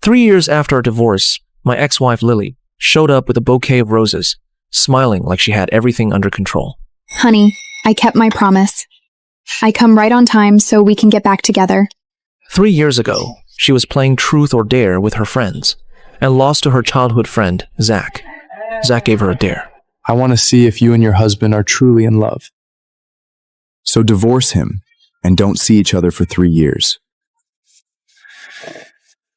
3 years after our divorce, my ex-wife Lily showed up with a bouquet of roses, smiling like she had everything under control. Honey, I kept my promise. I come right on time so we can get back together. 3 years ago, she was playing truth or dare with her friends and lost to her childhood friend, Zach. Zach gave her a dare. I want to see if you and your husband are truly in love. So divorce him and don't see each other for 3 years.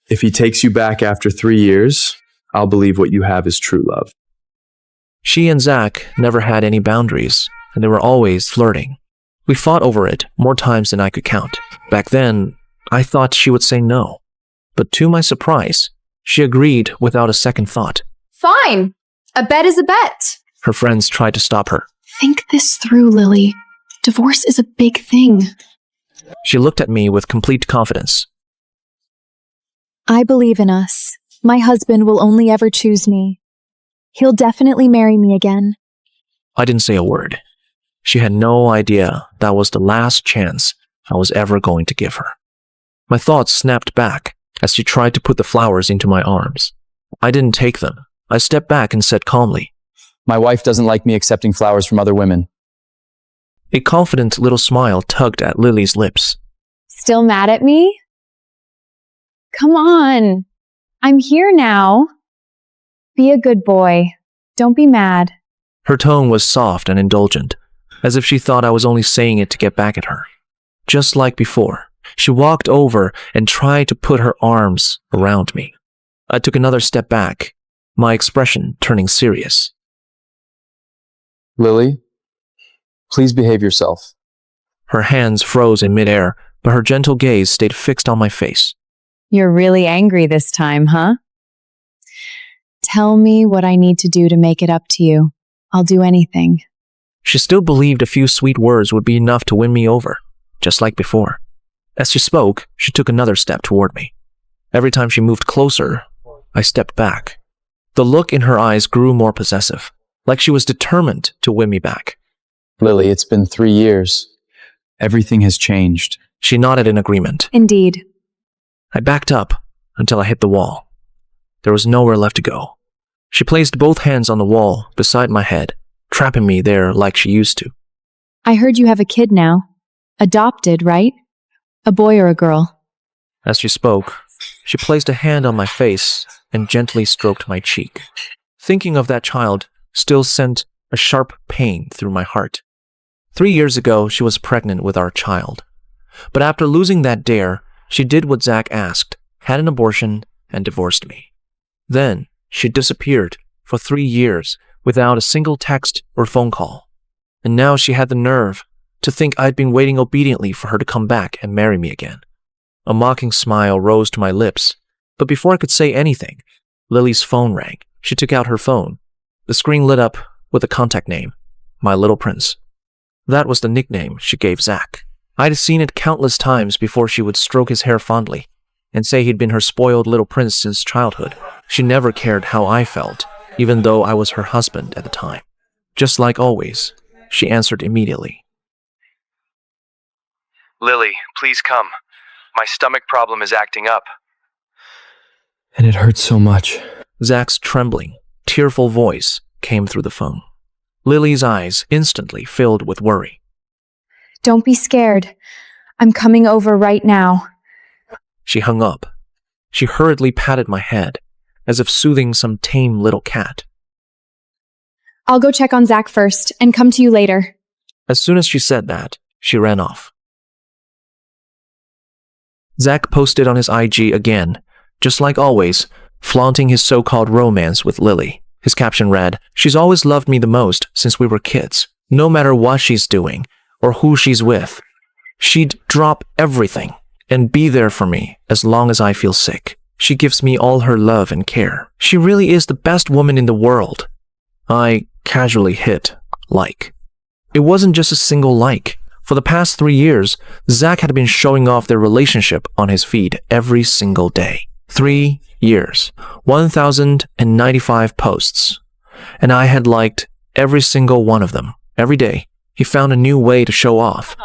If he takes you back after 3 years, I'll believe what you have is true love. She and Zach never had any boundaries, and they were always flirting. We fought over it more times than I could count. Back then, I thought she would say no. But to my surprise, she agreed without a second thought. Fine. A bet is a bet. Her friends tried to stop her. Think this through, Lily. Divorce is a big thing. She looked at me with complete confidence. I believe in us. My husband will only ever choose me. He'll definitely marry me again. I didn't say a word. She had no idea that was the last chance I was ever going to give her. My thoughts snapped back as she tried to put the flowers into my arms. I didn't take them. I stepped back and said calmly, My wife doesn't like me accepting flowers from other women. A confident little smile tugged at Lily's lips. Still mad at me? Come on. I'm here now. Be a good boy. Don't be mad. Her tone was soft and indulgent, as if she thought I was only saying it to get back at her. Just like before, she walked over and tried to put her arms around me. I took another step back, my expression turning serious. Lily, please behave yourself. Her hands froze in midair, but her gentle gaze stayed fixed on my face. You're really angry this time, huh? Tell me what I need to do to make it up to you. I'll do anything. She still believed a few sweet words would be enough to win me over, just like before. As she spoke, she took another step toward me. Every time she moved closer, I stepped back. The look in her eyes grew more possessive, like she was determined to win me back. Lily, it's been 3 years. Everything has changed. She nodded in agreement. Indeed. I backed up until I hit the wall. There was nowhere left to go. She placed both hands on the wall beside my head, trapping me there like she used to. I heard you have a kid now. Adopted, right? A boy or a girl? As she spoke, she placed a hand on my face and gently stroked my cheek. Thinking of that child still sent a sharp pain through my heart. 3 years ago, she was pregnant with our child. But after losing that dare, she did what Zach asked, had an abortion, and divorced me. Then, she disappeared for 3 years without a single text or phone call. And now she had the nerve to think I'd been waiting obediently for her to come back and marry me again. A mocking smile rose to my lips, but before I could say anything, Lily's phone rang. She took out her phone. The screen lit up with a contact name, My Little Prince. That was the nickname she gave Zach. I'd seen it countless times before she would stroke his hair fondly and say he'd been her spoiled little prince since childhood. She never cared how I felt, even though I was her husband at the time. Just like always, she answered immediately. Lily, please come. My stomach problem is acting up. And it hurts so much. Zach's trembling, tearful voice came through the phone. Lily's eyes instantly filled with worry. Don't be scared. I'm coming over right now. She hung up. She hurriedly patted my head, as if soothing some tame little cat. I'll go check on Zach first and come to you later. As soon as she said that, she ran off. Zach posted on his IG again, just like always, flaunting his so-called romance with Lily. His caption read, "She's always loved me the most since we were kids. No matter what she's doing or who she's with, she'd drop everything and be there for me as long as I feel sick. She gives me all her love and care. She really is the best woman in the world." I casually hit like. It wasn't just a single like. For the past 3 years, Zach had been showing off their relationship on his feed every single day. 3 years, 1,095 posts. And I had liked every single one of them. Every day, he found a new way to show off.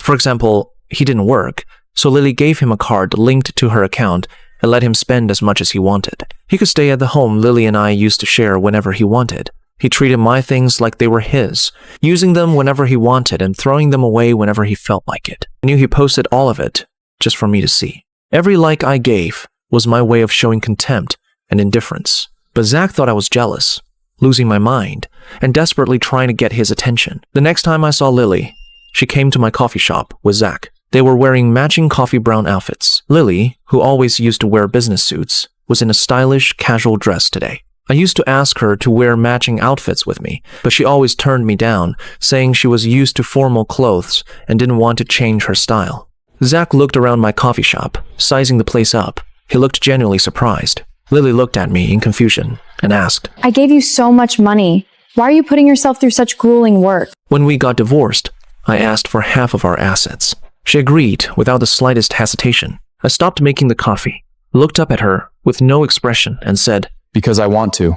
For example, he didn't work, so Lily gave him a card linked to her account and let him spend as much as he wanted. He could stay at the home Lily and I used to share whenever he wanted. He treated my things like they were his, using them whenever he wanted and throwing them away whenever he felt like it. I knew he posted all of it just for me to see. Every like I gave was my way of showing contempt and indifference. But Zach thought I was jealous, losing my mind, and desperately trying to get his attention. The next time I saw Lily, she came to my coffee shop with Zach. They were wearing matching coffee brown outfits. Lily, who always used to wear business suits, was in a stylish, casual dress today. I used to ask her to wear matching outfits with me, but she always turned me down, saying she was used to formal clothes and didn't want to change her style. Zach looked around my coffee shop, sizing the place up. He looked genuinely surprised. Lily looked at me in confusion and asked, I gave you so much money. Why are you putting yourself through such grueling work? When we got divorced, I asked for half of our assets. She agreed without the slightest hesitation. I stopped making the coffee, looked up at her with no expression and said, Because I want to,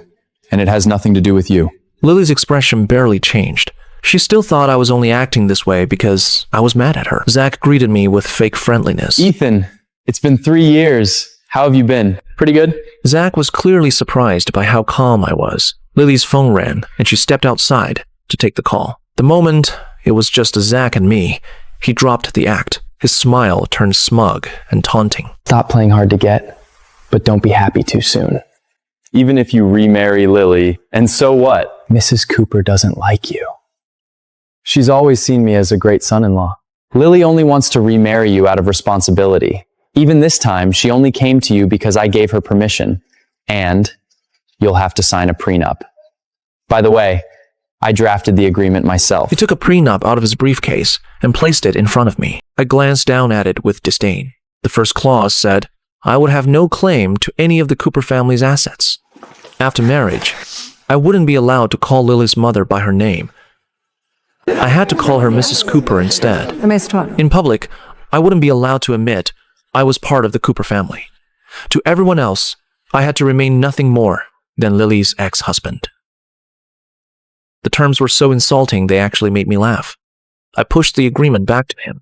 and it has nothing to do with you. Lily's expression barely changed. She still thought I was only acting this way because I was mad at her. Zach greeted me with fake friendliness. Ethan, it's been 3 years. How have you been? Pretty good? Zach was clearly surprised by how calm I was. Lily's phone rang, and she stepped outside to take the call. The moment it was just Zach and me, he dropped the act. His smile turned smug and taunting. Stop playing hard to get, but don't be happy too soon. Even if you remarry Lily, and so what? Mrs. Cooper doesn't like you. She's always seen me as a great son-in-law. Lily only wants to remarry you out of responsibility. Even this time, she only came to you because I gave her permission, and you'll have to sign a prenup. By the way, I drafted the agreement myself. He took a prenup out of his briefcase and placed it in front of me. I glanced down at it with disdain. The first clause said, I would have no claim to any of the Cooper family's assets. After marriage, I wouldn't be allowed to call Lily's mother by her name. I had to call her Mrs. Cooper instead. In public, I wouldn't be allowed to admit I was part of the Cooper family. To everyone else, I had to remain nothing more than Lily's ex-husband. The terms were so insulting they actually made me laugh. I pushed the agreement back to him.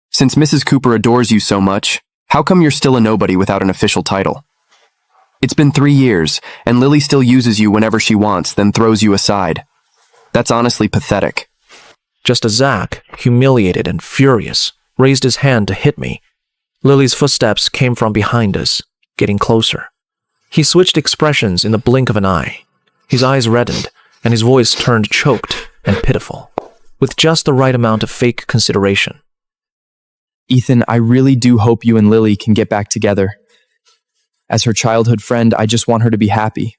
Since Mrs. Cooper adores you so much, how come you're still a nobody without an official title? It's been 3 years, and Lily still uses you whenever she wants, then throws you aside. That's honestly pathetic. Just as Zach, humiliated and furious, raised his hand to hit me, Lily's footsteps came from behind us, getting closer. He switched expressions in the blink of an eye. His eyes reddened, and his voice turned choked and pitiful, with just the right amount of fake consideration. Ethan, I really do hope you and Lily can get back together. As her childhood friend, I just want her to be happy.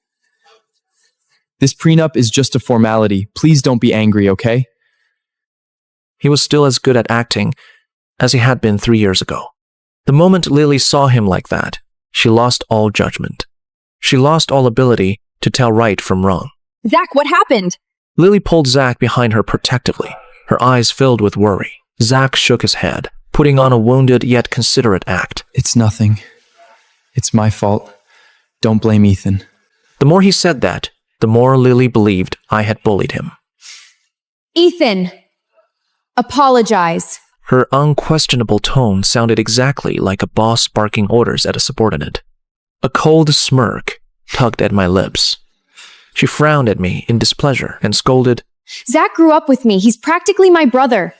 This prenup is just a formality. Please don't be angry, okay? He was still as good at acting as he had been 3 years ago. The moment Lily saw him like that, she lost all judgment. She lost all ability to tell right from wrong. Zach, what happened? Lily pulled Zach behind her protectively, her eyes filled with worry. Zach shook his head, putting on a wounded yet considerate act. It's nothing. It's my fault. Don't blame Ethan. The more he said that, the more Lily believed I had bullied him. Ethan, apologize. Her unquestionable tone sounded exactly like a boss barking orders at a subordinate. A cold smirk tugged at my lips. She frowned at me in displeasure and scolded, Zach grew up with me. He's practically my brother.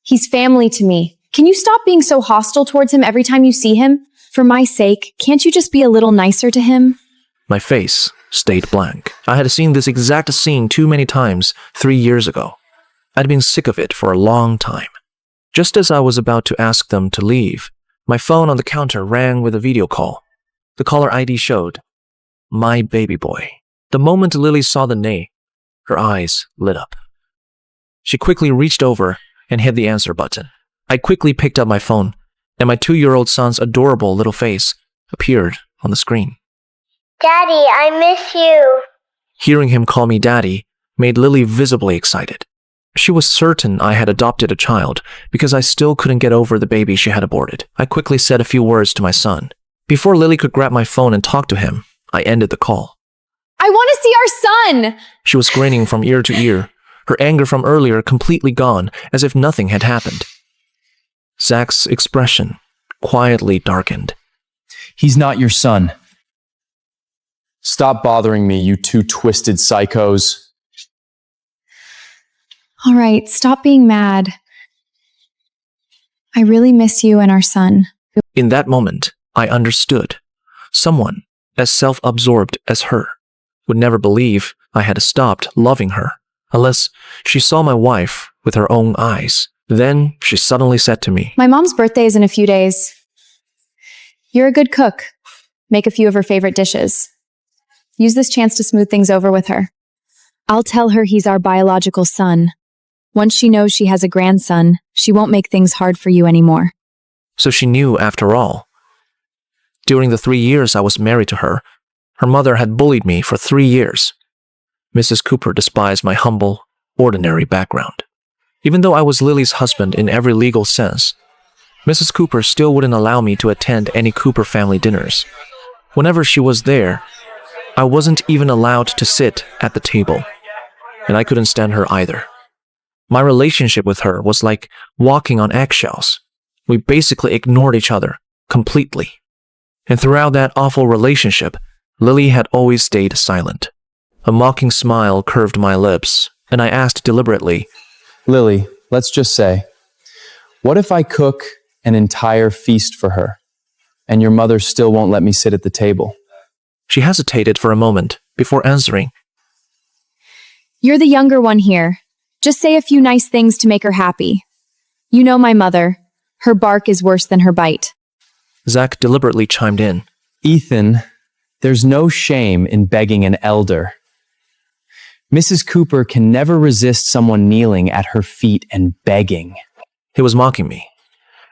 He's family to me. Can you stop being so hostile towards him every time you see him? For my sake, can't you just be a little nicer to him? My face stayed blank. I had seen this exact scene too many times 3 years ago. I'd been sick of it for a long time. Just as I was about to ask them to leave, my phone on the counter rang with a video call. The caller ID showed, my baby boy. The moment Lily saw the name, her eyes lit up. She quickly reached over and hit the answer button. I quickly picked up my phone, and my 2-year-old son's adorable little face appeared on the screen. Daddy, I miss you. Hearing him call me Daddy made Lily visibly excited. She was certain I had adopted a child because I still couldn't get over the baby she had aborted. I quickly said a few words to my son. Before Lily could grab my phone and talk to him, I ended the call. I want to see our son! She was grinning from ear to ear, her anger from earlier completely gone, as if nothing had happened. Zach's expression quietly darkened. He's not your son. Stop bothering me, you two twisted psychos. All right, stop being mad. I really miss you and our son. In that moment, I understood. Someone as self-absorbed as her would never believe I had stopped loving her unless she saw my wife with her own eyes. Then she suddenly said to me, My mom's birthday is in a few days. You're a good cook. Make a few of her favorite dishes. Use this chance to smooth things over with her. I'll tell her he's our biological son. Once she knows she has a grandson, she won't make things hard for you anymore. So she knew after all. During the 3 years I was married to her, her mother had bullied me for 3 years. Mrs. Cooper despised my humble, ordinary background. Even though I was Lily's husband in every legal sense, Mrs. Cooper still wouldn't allow me to attend any Cooper family dinners. Whenever she was there, I wasn't even allowed to sit at the table, and I couldn't stand her either. My relationship with her was like walking on eggshells. We basically ignored each other completely. And throughout that awful relationship, Lily had always stayed silent. A mocking smile curved my lips, and I asked deliberately, Lily, let's just say, what if I cook an entire feast for her, and your mother still won't let me sit at the table? She hesitated for a moment before answering. You're the younger one here. Just say a few nice things to make her happy. You know my mother. Her bark is worse than her bite. Zach deliberately chimed in. Ethan, there's no shame in begging an elder. Mrs. Cooper can never resist someone kneeling at her feet and begging. He was mocking me,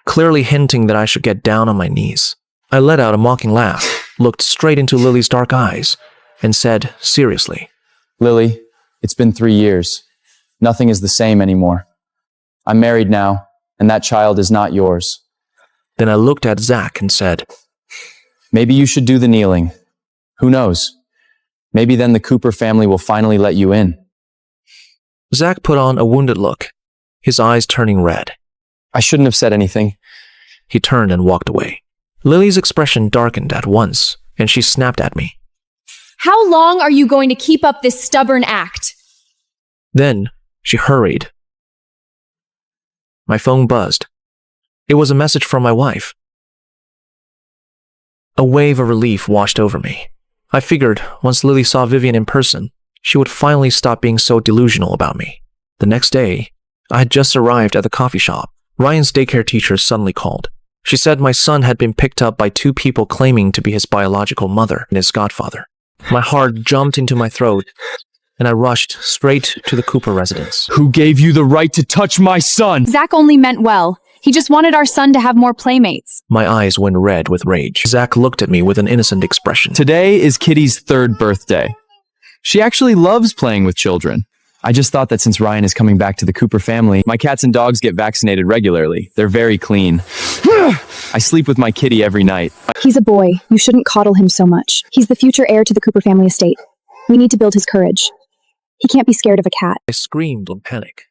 clearly hinting that I should get down on my knees. I let out a mocking laugh, looked straight into Lily's dark eyes, and said seriously, Lily, it's been 3 years. Nothing is the same anymore. I'm married now, and that child is not yours. Then I looked at Zach and said, Maybe you should do the kneeling. Who knows? Maybe then the Cooper family will finally let you in. Zach put on a wounded look, his eyes turning red. I shouldn't have said anything. He turned and walked away. Lily's expression darkened at once, and she snapped at me. How long are you going to keep up this stubborn act? Then she hurried. My phone buzzed. It was a message from my wife. A wave of relief washed over me. I figured once Lily saw Vivian in person, she would finally stop being so delusional about me. The next day, I had just arrived at the coffee shop. Ryan's daycare teacher suddenly called. She said my son had been picked up by 2 people claiming to be his biological mother and his godfather. My heart jumped into my throat, and I rushed straight to the Cooper residence. Who gave you the right to touch my son? Zach only meant well. He just wanted our son to have more playmates. My eyes went red with rage. Zach looked at me with an innocent expression. Today is Kitty's 3rd birthday. She actually loves playing with children. I just thought that since Ryan is coming back to the Cooper family, my cats and dogs get vaccinated regularly. They're very clean. I sleep with my kitty every night. He's a boy. You shouldn't coddle him so much. He's the future heir to the Cooper family estate. We need to build his courage. He can't be scared of a cat. I screamed in panic.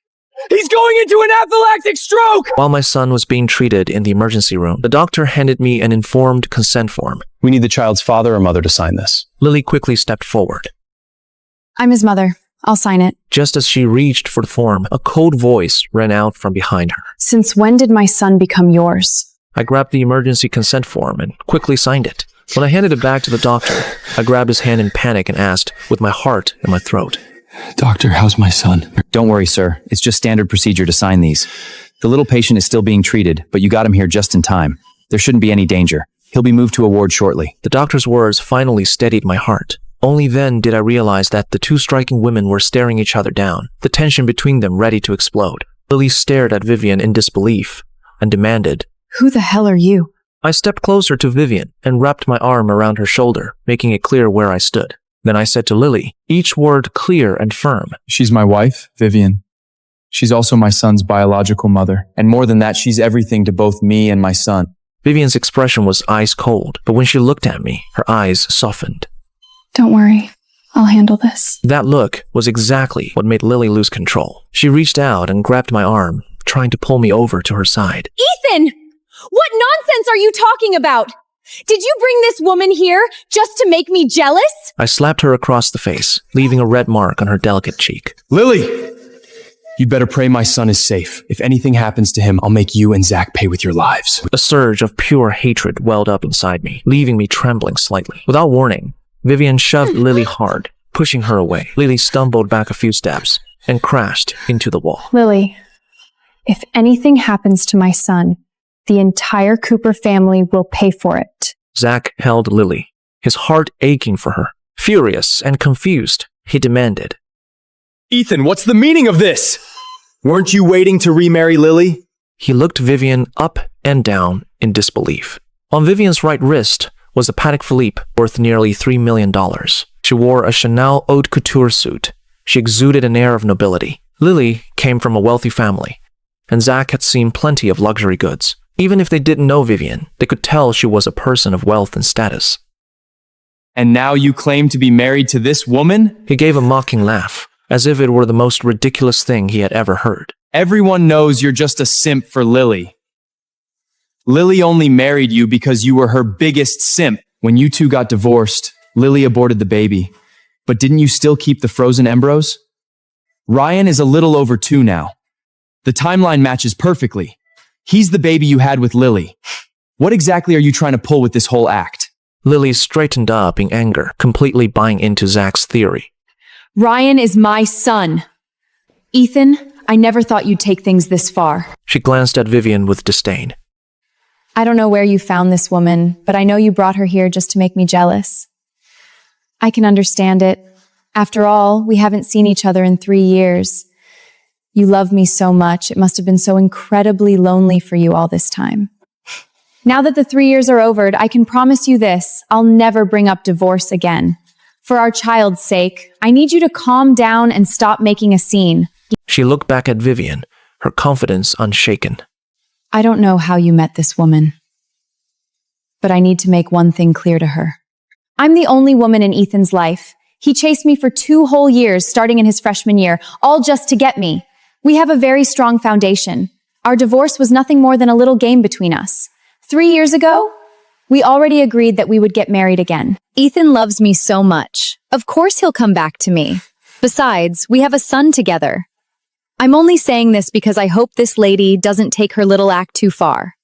He's going into an anaphylactic stroke! While my son was being treated in the emergency room, the doctor handed me an informed consent form. We need the child's father or mother to sign this. Lily quickly stepped forward. I'm his mother. I'll sign it. Just as she reached for the form, a cold voice ran out from behind her. Since when did my son become yours? I grabbed the emergency consent form and quickly signed it. When I handed it back to the doctor, I grabbed his hand in panic and asked, with my heart in my throat, Doctor, how's my son? Don't worry, sir. It's just standard procedure to sign these. The little patient is still being treated, but you got him here just in time. There shouldn't be any danger. He'll be moved to a ward shortly. The doctor's words finally steadied my heart. Only then did I realize that the 2 striking women were staring each other down, the tension between them ready to explode. Lily stared at Vivian in disbelief and demanded, Who the hell are you? I stepped closer to Vivian and wrapped my arm around her shoulder, making it clear where I stood. Then I said to Lily, each word clear and firm, She's my wife, Vivian. She's also my son's biological mother. And more than that, she's everything to both me and my son. Vivian's expression was ice cold, but when she looked at me, her eyes softened. Don't worry. I'll handle this. That look was exactly what made Lily lose control. She reached out and grabbed my arm, trying to pull me over to her side. Ethan! What nonsense are you talking about? Did you bring this woman here just to make me jealous? I slapped her across the face, leaving a red mark on her delicate cheek. Lily! You'd better pray my son is safe. If anything happens to him, I'll make you and Zach pay with your lives. A surge of pure hatred welled up inside me, leaving me trembling slightly. Without warning, Vivian shoved Lily hard, pushing her away. Lily stumbled back a few steps and crashed into the wall. Lily, if anything happens to my son, the entire Cooper family will pay for it. Zach held Lily, his heart aching for her. Furious and confused, he demanded, Ethan, what's the meaning of this? Weren't you waiting to remarry Lily? He looked Vivian up and down in disbelief. On Vivian's right wrist was a Patek Philippe worth nearly $3 million. She wore a Chanel haute couture suit. She exuded an air of nobility. Lily came from a wealthy family, and Zach had seen plenty of luxury goods. Even if they didn't know Vivian, they could tell she was a person of wealth and status. And now you claim to be married to this woman? He gave a mocking laugh, as if it were the most ridiculous thing he had ever heard. Everyone knows you're just a simp for Lily. Lily only married you because you were her biggest simp. When you two got divorced, Lily aborted the baby. But didn't you still keep the frozen embryos? Ryan is a little over 2 now. The timeline matches perfectly. He's the baby you had with Lily. What exactly are you trying to pull with this whole act? Lily straightened up in anger, completely buying into Zach's theory. Ryan is my son. Ethan, I never thought you'd take things this far. She glanced at Vivian with disdain. I don't know where you found this woman, but I know you brought her here just to make me jealous. I can understand it. After all, we haven't seen each other in 3 years. You love me so much, it must have been so incredibly lonely for you all this time. Now that the 3 years are over, I can promise you this, I'll never bring up divorce again. For our child's sake, I need you to calm down and stop making a scene. She looked back at Vivian, her confidence unshaken. I don't know how you met this woman, but I need to make one thing clear to her. I'm the only woman in Ethan's life. He chased me for 2 whole years, starting in his freshman year, all just to get me. We have a very strong foundation. Our divorce was nothing more than a little game between us. 3 years ago, we already agreed that we would get married again. Ethan loves me so much. Of course he'll come back to me. Besides, we have a son together. I'm only saying this because I hope this lady doesn't take her little act too far.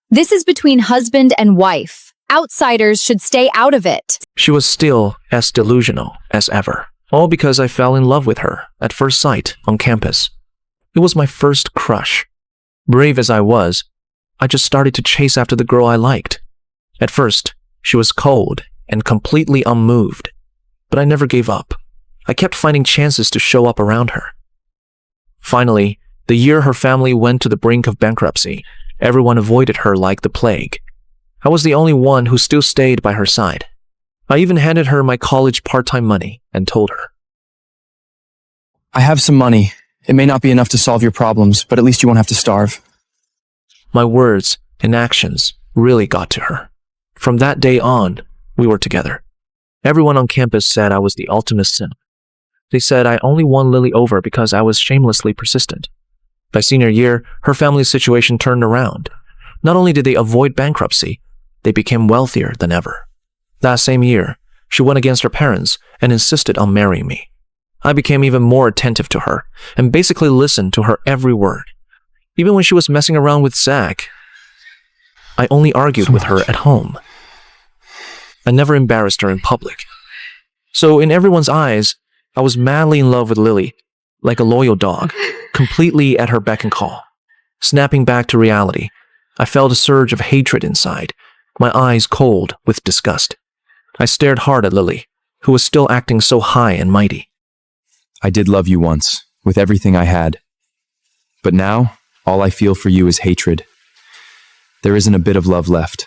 This is between husband and wife. Outsiders should stay out of it. She was still as delusional as ever, all because I fell in love with her at first sight on campus. It was my first crush. Brave as I was, I just started to chase after the girl I liked. At first, she was cold and completely unmoved, but I never gave up. I kept finding chances to show up around her. Finally, the year her family went to the brink of bankruptcy, everyone avoided her like the plague. I was the only one who still stayed by her side. I even handed her my college part-time money and told her, I have some money. It may not be enough to solve your problems, but at least you won't have to starve. My words and actions really got to her. From that day on, we were together. Everyone on campus said I was the ultimate simp. They said I only won Lily over because I was shamelessly persistent. By senior year, her family's situation turned around. Not only did they avoid bankruptcy, they became wealthier than ever. That same year, she went against her parents and insisted on marrying me. I became even more attentive to her and basically listened to her every word. Even when she was messing around with Zach, I only argued with her at home. I never embarrassed her in public. So in everyone's eyes, I was madly in love with Lily, like a loyal dog, completely at her beck and call. Snapping back to reality, I felt a surge of hatred inside, my eyes cold with disgust. I stared hard at Lily, who was still acting so high and mighty. I did love you once, with everything I had. But now, all I feel for you is hatred. There isn't a bit of love left.